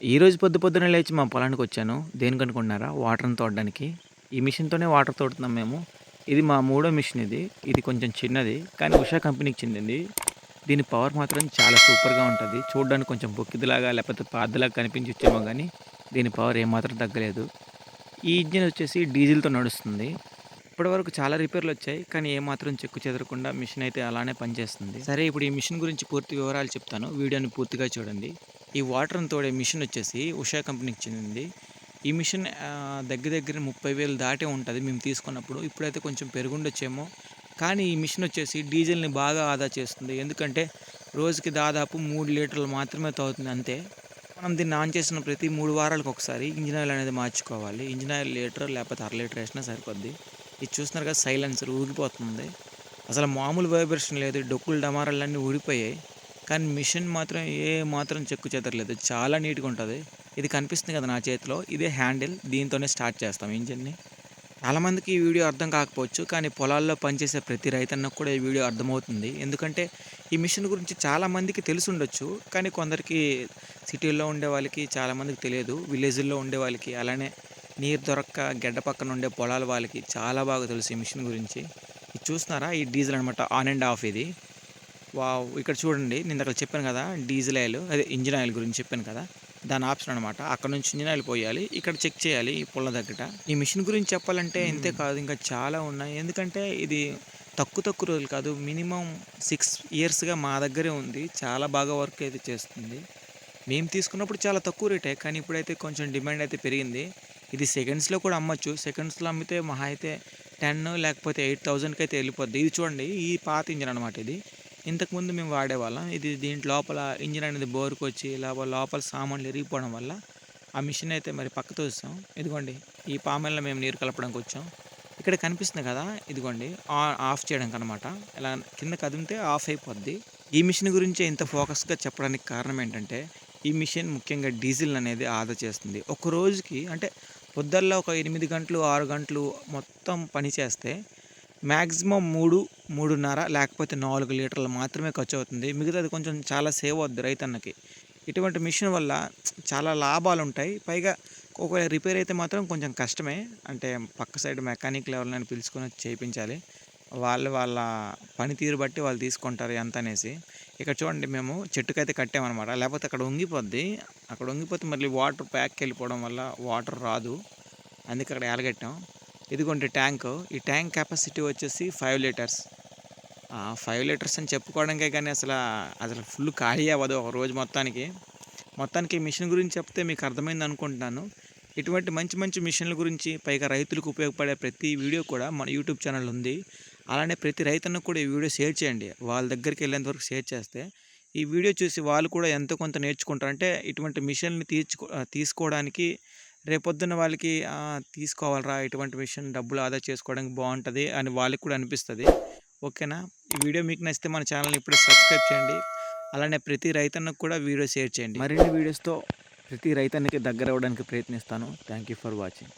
ఈరోజు పొద్దున్నే లేచి మా పొలానికొచ్చాను. దేనికనుకుంటున్నారా? వాటర్‌ని తోడడానికి. ఈ మిషన్‌తోనే వాటర్ తోడుతున్నాం మేము. ఇది మా మూడో మిషన్ ఇది. ఇది కొంచెం చిన్నది. కానీ ఉషా కంపెనీకి చెందింది. దీని పవర్ మాత్రం చాలా సూపర్‌గా ఉంటది. చూడడానికి కొంచెం బొక్కిదిలాగా లేకపోతే పాతదిలాగా కనిపించొచ్చేమో గానీ, దీని పవర్ ఏమాత్రం తగ్గలేదు. ఈ ఇంజిన్ వచ్చేసి డీజిల్‌తో నడుస్తుంది. ఇప్పటివరకు చాలా రిపేర్‌లొచ్చాయి. కానీ ఏమాత్రం చెక్కు చెదరకుండా మిషన్ అయితే అలానే పనిచేస్తుంది. సరే ఇప్పుడు ఈ మిషన్ గురించి పూర్తి వివరాలు చెప్తాను. వీడియోని పూర్తిగా చూడండి. ఈ వాటర్‌ని తోడే మిషన్ వచ్చేసి ఉషా కంపెనీకి చెందింది. ఈ మిషన్ దగ్గర దగ్గర 30,000 దాటే ఉంటది మేము తీసుకున్నప్పుడు. ఇప్పుడైతే కొంచెం పెరుగుండొచ్చేమో. కానీ ఈ మిషన్ వచ్చేసి డీజిల్‌ని బాగా ఆదా చేస్తుంది. ఎందుకంటే రోజుకి దాదాపు 3 లీటర్లు మాత్రమే తాగుతుంది అంతే. మనం దీన్ని ఆన్ చేసిన ప్రతి 3 వారాలకు ఒకసారి ఇంజిన్ ఆయిల్ అనేది మార్చుకోవాలి. ఇంజిన్ ఆయిల్ లీటర్ లేకపోతే అర లీటర్ ఏసినా సరిపోద్ది. ఇది చూస్తున్నారు కదా, సైలెన్సర్ ఊగిపోతుంది. అసలు మామూలు వైబ్రేషన్ లేదు. డొక్కులు డమారాలన్నీ ఊడిపోయాయి. కానీ మిషన్ మాత్రం ఏ మాత్రం చెక్కు చెదరలేదు. చాలా నీట్‌గా ఉంటది. ఇది కనిపిస్తుంది కదా నా చేతిలో, ఇదే హ్యాండిల్. దీంతోనే స్టార్ట్ చేస్తాం ఇంజిన్‌ని. చాలామందికి ఈ వీడియో అర్థం కాకపోవచ్చు. కానీ పొలాల్లో పనిచేసే ప్రతి రైతన్నకు కూడా ఈ వీడియో అర్థమవుతుంది. ఎందుకంటే ఈ మిషన్ గురించి చాలామందికి తెలిసుండొచ్చు. కానీ కొందరికి సిటీల్లో ఉండే వాళ్ళకి చాలామందికి తెలియదు. విలేజుల్లో ఉండే వాళ్ళకి, అలానే నీరు దొరక్క గెడ్డ పక్కన ఉండే పొలాల వాళ్ళకి చాలా బాగా తెలుసు ఈ మిషన్ గురించి. ఇది చూస్తున్నారా? ఈ డీజిల్ అనమాట, ఆన్ అండ్ ఆఫ్ ఇది. వావ్! ఇక్కడ చూడండి, నేను ఇందాక చెప్పాను కదా డీజిల్ ఆయిల్, అదే ఇంజిన్ ఆయిల్ గురించి చెప్పాను కదా, దాని ఆప్షన్ అనమాట. అక్కడ నుంచి ఇంజిన్ ఆయిల్ పోయాలి. ఇక్కడ చెక్ చేయాలి ఈ పుల్ల దగ్గట. ఈ మిషన్ గురించి చెప్పాలంటే ఇంతే కాదు, ఇంకా చాలా ఉన్నాయి. ఎందుకంటే ఇది తక్కువ తక్కువ రోజులు కాదు, మినిమం 6 ఇయర్స్‌గా మా దగ్గరే ఉంది. చాలా బాగా వర్క్ అయితే చేస్తుంది. మేము తీసుకున్నప్పుడు చాలా తక్కువ రేటే. కానీ ఇప్పుడైతే కొంచెం డిమాండ్ అయితే పెరిగింది. ఇది సెకండ్స్‌లో కూడా అమ్మొచ్చు. సెకండ్స్‌లో అమ్మితే మహా అయితే 10 లేకపోతే 8,000కి అయితే వెళ్ళిపోద్ది. ఇది చూడండి, ఈ పాత ఇంజిన్ అనమాట ఇది. ఇంతకుముందు మేము వాడేవాళ్ళం. ఇది దీంట్ లోపల ఇంజిన్ అనేది బోరుకొచ్చి లోపల సామాన్లు ఇరిగిపోవడం వల్ల ఆ మిషన్ అయితే మరి పక్క తోసేసాం. ఇదిగోండి, ఈ పామెల్లో మేము నీరు కలపడానికి వచ్చాం. ఇక్కడ కనిపిస్తుంది కదా, ఇదిగోండి ఆఫ్ చేయడానికి అనమాట. ఇలా కింద కదిమితే ఆఫ్ అయిపోద్ది. ఈ మిషన్ గురించే ఇంత ఫోకస్‌గా చెప్పడానికి కారణం ఏంటంటే, ఈ మిషన్ ముఖ్యంగా డీజిల్ అనేది ఆదా చేస్తుంది. ఒక రోజుకి అంటే పొద్దుల్లో ఒక 8 గంటలు, 6 గంటలు మొత్తం పని చేస్తే మాక్సిమం 3, 3:30 లేకపోతే 4 లీటర్లు మాత్రమే ఖర్చవుతుంది. మిగతాది కొంచెం చాలా సేవ్ అవుద్ది రైతన్నకి. ఇటువంటి మిషన్ వల్ల చాలా లాభాలుంటాయి. పైగా ఒకవేళ రిపేర్ అయితే మాత్రం కొంచెం కష్టమే. అంటే పక్క సైడ్ మెకానిక్‌లు ఎవరినైనా పిలుచుకొని వచ్చి చేయించాలి. వాళ్ళు వాళ్ళ పనితీరు బట్టి వాళ్ళు తీసుకుంటారు ఎంతనేసి. ఇక్కడ చూడండి, మేము చెట్టుకైతే కట్టామనమాట. లేకపోతే అక్కడ వంగిపోద్ది. అక్కడ వంగిపోతే మళ్ళీ వాటర్ ప్యాక్‌కెళ్ళిపోవడం వల్ల వాటర్ రాదు. అందుకే అక్కడ ఏలగట్టాం. ఇదిగోండి ట్యాంకు. ఈ ట్యాంక్ కెపాసిటీ వచ్చేసి 5 లీటర్స్. 5 లీటర్స్ అని చెప్పుకోవడానికే గానీ అసలు ఫుల్ ఖాళీ అవ్వదు ఒక రోజు మొత్తానికి. మొత్తానికి ఈ మిషన్ గురించి చెప్తే మీకు అర్థమైంది అనుకుంటున్నాను. ఇటువంటి మంచి మంచి మిషన్ల గురించి, పైగా రైతులకు ఉపయోగపడే ప్రతి వీడియో కూడా మన యూట్యూబ్ ఛానల్ ఉంది. అలానే ప్రతి రైతన్నకు కూడా ఈ వీడియో షేర్ చేయండి. వాళ్ళ దగ్గరికి వెళ్ళేంత వరకు షేర్ చేస్తే ఈ వీడియో చూసి వాళ్ళు కూడా ఎంతో కొంత నేర్చుకుంటారు. అంటే ఇటువంటి మిషన్‌ని తీసుకోవడానికి రేపొద్దున వాళ్ళకి తీసుకోవాలిరా ఇటువంటి మిషన్, డబ్బులు ఆదా చేసుకోవడానికి బావుంటది అని వాళ్ళకి కూడా అనిపిస్తది. ఓకేనా? ఈ వీడియో మీకు నచ్చితే మన ఛానల్‌ని ఇప్పుడే సబ్స్క్రైబ్ చేయండి. అలానే ప్రతి రైతన్నకు కూడా వీడియో షేర్ చేయండి. మరిన్ని వీడియోస్‌తో ప్రతి రైతన్నకి దగ్గరవ్వడానికి ప్రయత్నిస్తాను. Thank you for watching.